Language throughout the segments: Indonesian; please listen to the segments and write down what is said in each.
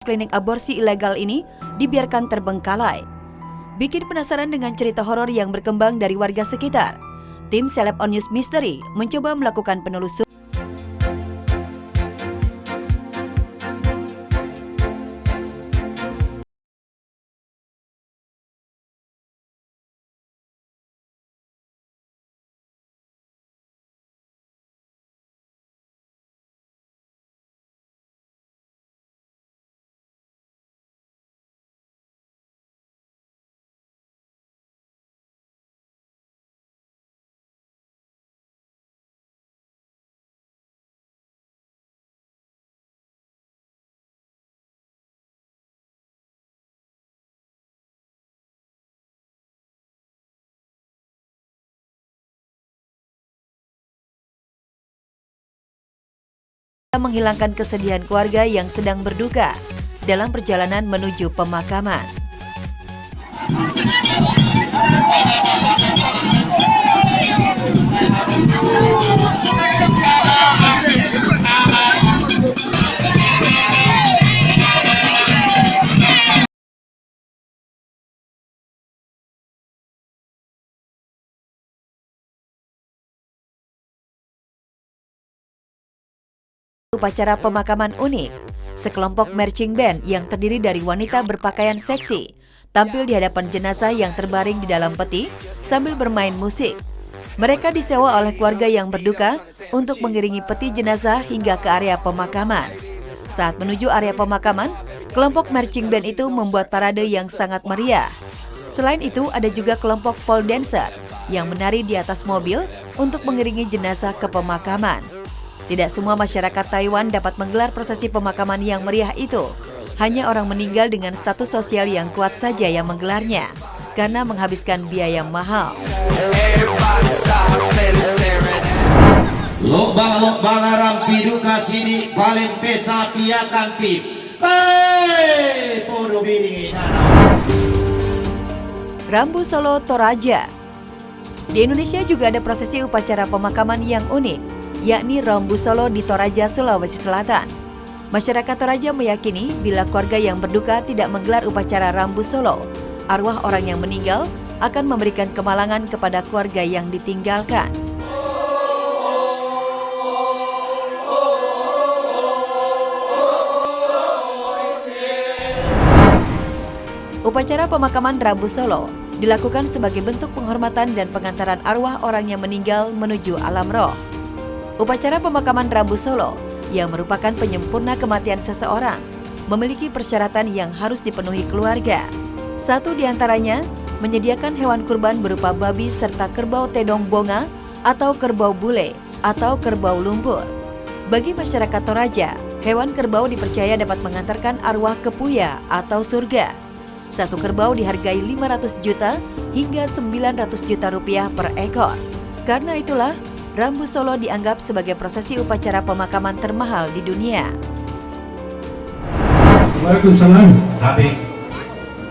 klinik aborsi ilegal ini dibiarkan terbengkalai. Bikin penasaran dengan cerita horor yang berkembang dari warga sekitar, tim Celeb on News Mystery mencoba melakukan penelusuran. Menghilangkan kesedihan keluarga yang sedang berduka dalam perjalanan menuju pemakaman. Upacara pemakaman unik, sekelompok marching band yang terdiri dari wanita berpakaian seksi tampil di hadapan jenazah yang terbaring di dalam peti sambil bermain musik. Mereka disewa oleh keluarga yang berduka untuk mengiringi peti jenazah hingga ke area pemakaman. Saat menuju area pemakaman, kelompok marching band itu membuat parade yang sangat meriah. Selain itu, ada juga kelompok pole dancer yang menari di atas mobil untuk mengiringi jenazah ke pemakaman. Tidak semua masyarakat Taiwan dapat menggelar prosesi pemakaman yang meriah itu. Hanya orang meninggal dengan status sosial yang kuat saja yang menggelarnya, karena menghabiskan biaya mahal. Lobang arang pidu kasidi paling pesa piakan pip. Podo biring Rambu Solo Toraja. Di Indonesia juga ada prosesi upacara pemakaman yang unik, yakni Rambu Solo di Toraja, Sulawesi Selatan. Masyarakat Toraja meyakini bila keluarga yang berduka tidak menggelar upacara Rambu Solo, arwah orang yang meninggal akan memberikan kemalangan kepada keluarga yang ditinggalkan. Upacara pemakaman Rambu Solo dilakukan sebagai bentuk penghormatan dan pengantaran arwah orang yang meninggal menuju alam roh. Upacara pemakaman Rambu Solo yang merupakan penyempurna kematian seseorang memiliki persyaratan yang harus dipenuhi keluarga. Satu di antaranya menyediakan hewan kurban berupa babi serta kerbau tedong bonga atau kerbau bule atau kerbau lumpur. Bagi masyarakat Toraja, hewan kerbau dipercaya dapat mengantarkan arwah ke Puya atau surga. Satu kerbau dihargai 500 juta hingga 900 juta rupiah per ekor. Karena itulah, Rambu Solo dianggap sebagai prosesi upacara pemakaman termahal di dunia. Waalaikumsalam. Sabi,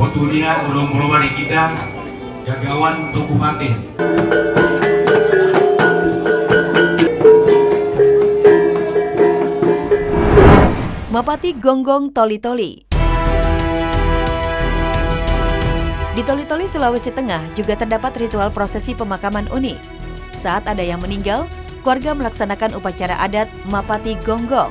waktunya ulung-ulungan kita jagawan tuku mati. Mapati Gonggong Toli-Toli. Di Toli-Toli, Sulawesi Tengah juga terdapat ritual prosesi pemakaman unik. Saat ada yang meninggal, keluarga melaksanakan upacara adat Mapati Gonggong.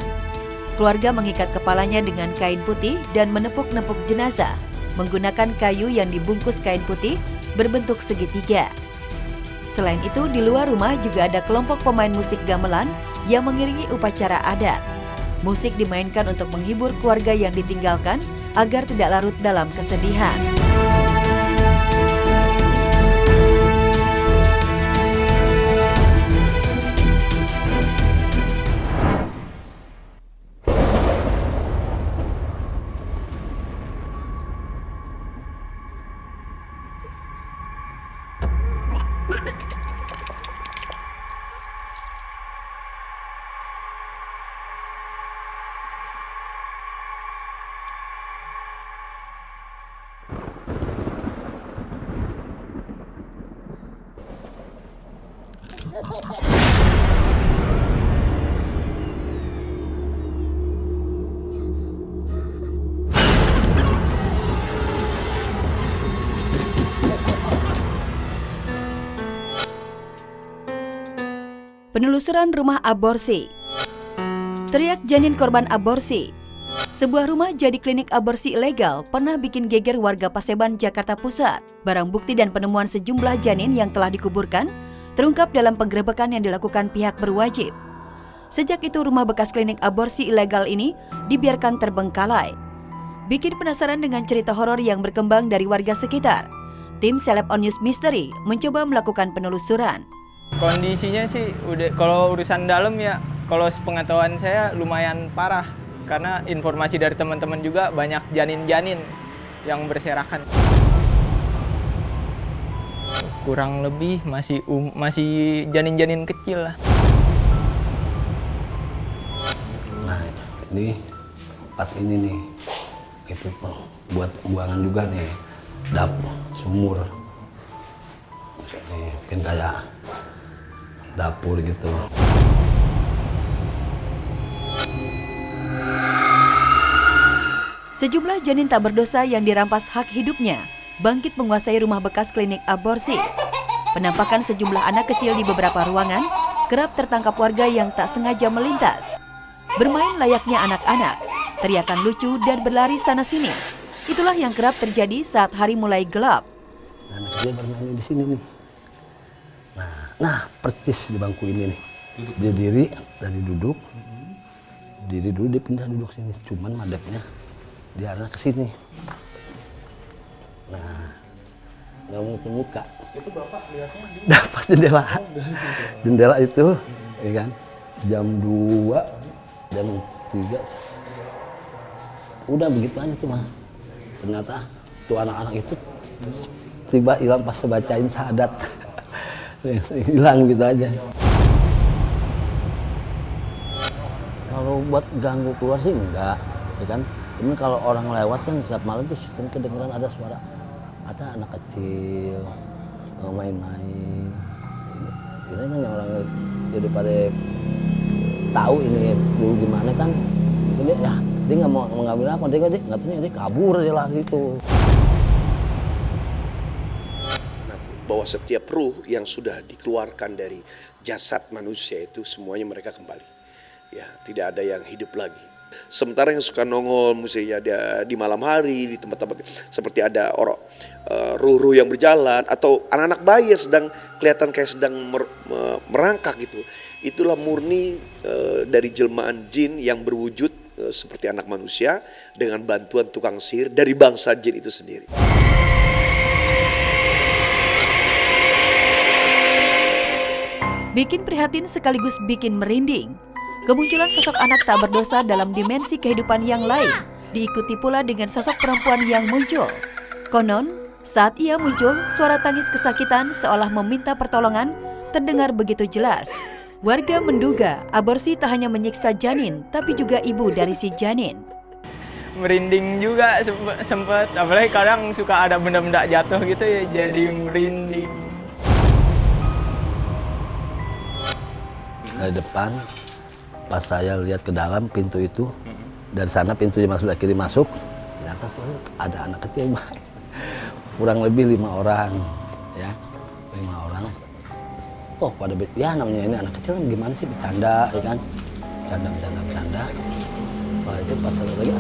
Keluarga mengikat kepalanya dengan kain putih dan menepuk-nepuk jenazah menggunakan kayu yang dibungkus kain putih berbentuk segitiga. Selain itu, di luar rumah juga ada kelompok pemain musik gamelan yang mengiringi upacara adat. Musik dimainkan untuk menghibur keluarga yang ditinggalkan agar tidak larut dalam kesedihan. Penelusuran rumah aborsi. Teriak janin korban aborsi. Sebuah rumah jadi klinik aborsi ilegal pernah bikin geger warga Paseban, Jakarta Pusat. Barang bukti dan penemuan sejumlah janin yang telah dikuburkan terungkap dalam penggerebekan yang dilakukan pihak berwajib. Sejak itu rumah bekas klinik aborsi ilegal ini dibiarkan terbengkalai. Bikin penasaran dengan cerita horor yang berkembang dari warga sekitar, tim Celeb on News Mystery mencoba melakukan penelusuran. Kondisinya sih udah, kalau urusan dalam ya, kalau sepengetahuan saya lumayan parah karena informasi dari teman-teman juga banyak janin-janin yang berserakan. Kurang lebih masih janin-janin kecil lah. Nah, ini pas ini nih, itu buat buangan juga nih, sumur. Nih, mungkin kayak dapur gitu. Sejumlah janin tak berdosa yang dirampas hak hidupnya bangkit menguasai rumah bekas klinik aborsi. Penampakan sejumlah anak kecil di beberapa ruangan kerap tertangkap warga yang tak sengaja melintas. Bermain layaknya anak-anak, teriakan lucu dan berlari sana-sini. Itulah yang kerap terjadi saat hari mulai gelap. Anak kecil bermain di sini nih. Nah, persis di bangku ini nih. Dia diri dari duduk, dia pindah duduk sini. Cuman madepnya dia arah ke sini. Nah, nggak mau ke muka. Itu Bapak lihatnya di dapat jendela. Jendela itu, ya kan, jam 2 dan 3. Udah begitu aja cuma. Ternyata tuh anak-anak itu tiba hilang pas bacain syahadat. Hilang gitu aja. Kalau buat ganggu keluar sih enggak, ya kan. Cuman kalau orang lewat kan setiap malam tuh sering kedengeran ada suara ada anak kecil main-main. Ini kan yang orang jadi pada tahu ini dulu gimana kan. Dia ya dia nggak mau mengambil apa, dia nggak tahu dia kabur dia lari itu. Bahwa setiap ruh yang sudah dikeluarkan dari jasad manusia itu semuanya mereka kembali. Ya, tidak ada yang hidup lagi. Sementara yang suka nongol misalnya di malam hari di tempat-tempat seperti ada orang ruh-ruh yang berjalan atau anak-anak bayi yang sedang kelihatan kayak sedang merangkak gitu. Itulah murni dari jelmaan jin yang berwujud seperti anak manusia dengan bantuan tukang sihir dari bangsa jin itu sendiri. Bikin prihatin sekaligus bikin merinding. Kemunculan sosok anak tak berdosa dalam dimensi kehidupan yang lain diikuti pula dengan sosok perempuan yang muncul. Konon, saat ia muncul, suara tangis kesakitan seolah meminta pertolongan terdengar begitu jelas. Warga menduga aborsi tak hanya menyiksa janin, tapi juga ibu dari si janin. Merinding juga sempet, apalagi kadang suka ada benda-benda jatuh gitu ya, jadi merinding. Dari depan, pas saya lihat ke dalam pintu itu, dari sana pintu yang sebelah kiri masuk, ternyata ada anak kecil main. Kurang lebih 5 orang, ya, 5 orang. Oh, pada ya namanya ini anak kecil gimana sih, bercanda, ya kan, bercanda. Setelah itu pas lagi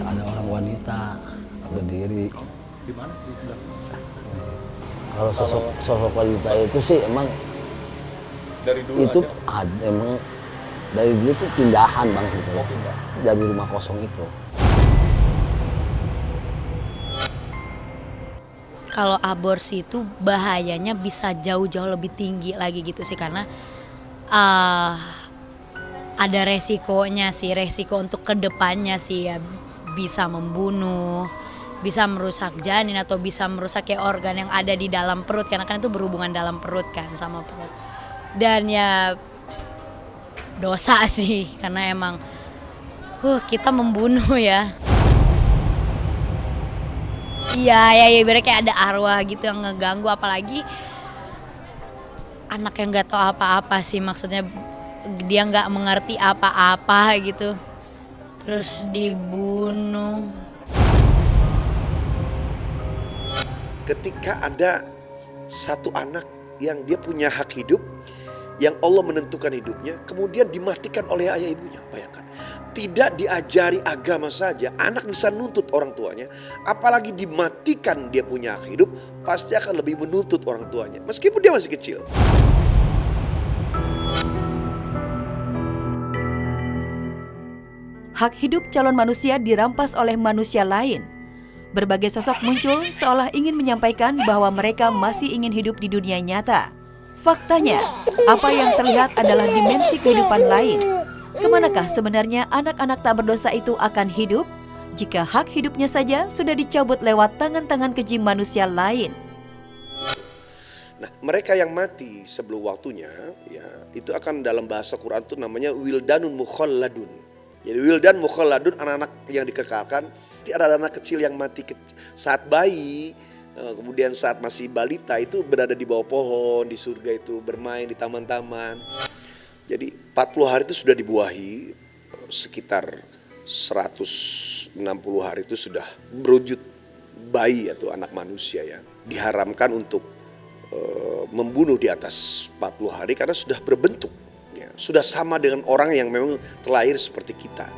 ada orang wanita berdiri. Di mana? Di sebelah. Kalau sosok wanita itu sih emang dari dulu itu ada, emang dari dulu tuh pindahan bang gitu loh, dari rumah kosong itu. Kalau aborsi itu bahayanya bisa jauh-jauh lebih tinggi lagi gitu sih, karena ada resikonya sih, resiko untuk kedepannya sih ya, bisa membunuh, bisa merusak janin atau bisa merusak kayak organ yang ada di dalam perut, karena kan itu berhubungan dalam perut kan sama perut. Dan ya dosa sih, karena emang kita membunuh ya. Iya, ibaratnya kayak ada arwah gitu yang ngeganggu, apalagi anak yang nggak tahu apa-apa sih, maksudnya dia nggak mengerti apa-apa gitu, terus dibunuh. Ketika ada satu anak yang dia punya hak hidup, yang Allah menentukan hidupnya, kemudian dimatikan oleh ayah ibunya. Bayangkan, tidak diajari agama saja, anak bisa nuntut orang tuanya, apalagi dimatikan dia punya hak hidup, pasti akan lebih menuntut orang tuanya, meskipun dia masih kecil. Hak hidup calon manusia dirampas oleh manusia lain. Berbagai sosok muncul seolah ingin menyampaikan bahwa mereka masih ingin hidup di dunia nyata. Faktanya, apa yang terlihat adalah dimensi kehidupan lain. Kemanakah sebenarnya anak-anak tak berdosa itu akan hidup jika hak hidupnya saja sudah dicabut lewat tangan-tangan keji manusia lain? Nah, mereka yang mati sebelum waktunya, ya, itu akan dalam bahasa Quran itu namanya wildanun mukhalladun. Jadi wildan mukhalladun, anak-anak yang dikekalkan. Ada anak kecil yang mati saat bayi, kemudian saat masih balita itu berada di bawah pohon, di surga itu bermain di taman-taman. Jadi 40 hari itu sudah dibuahi, sekitar 160 hari itu sudah berwujud bayi atau anak manusia ya. Diharamkan untuk membunuh di atas 40 hari karena sudah berbentuk. Ya, sudah sama dengan orang yang memang terlahir seperti kita.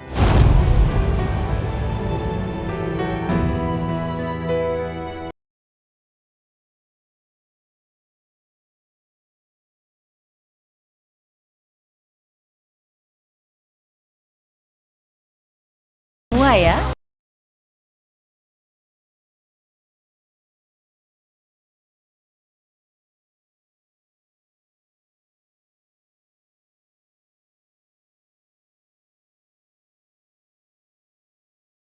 Semua ya,